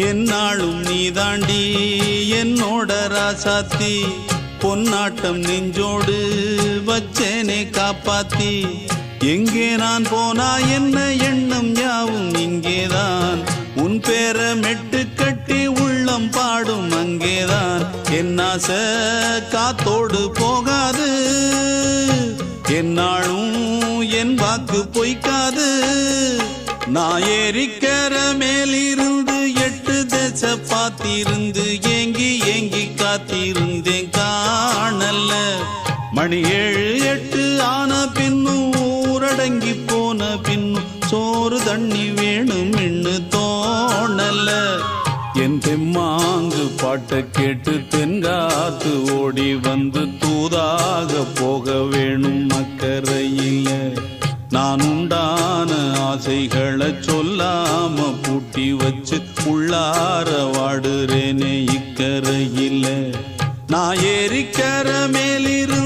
என்னாலும் நீ தாண்டி என்னோட ராசாத்தி பொன்னாட்டம் நெஞ்சோடு வச்சேனே காப்பாத்தி எங்கே நான் போனா என்ன எண்ணம் யாவும் இங்கேதான் உன் பேர மெட்டு கட்டி உள்ளம் பாடும் அங்கேதான் என் ஆசை காத்தோடு போகாது என்னாலும் என் வாக்கு பொய்க்காது நான் ஏறிக்கர மேலிருந்து 8 தேச பார்த்திருந்து ஏங்கி ஏங்கி காத்திருந்தேன் காணல்ல மணி 7 8 ஆன பின்னும் ஊரடங்கி போன பின்னும் சோறு தண்ணி வேணும் இன்னு தோணல என் தெம்மாங்கு பாட்டை கேட்டு தென்காத்து ஓடி வந்து தூதாக போக வேணும் அக்கறையில நான் உண்டான ஆசைகளை சொல்லாம பூட்டி வச்சு உள்ளார வாடுறேனே இக்கரையில நான் ஏறிக்கர மேலிருந்து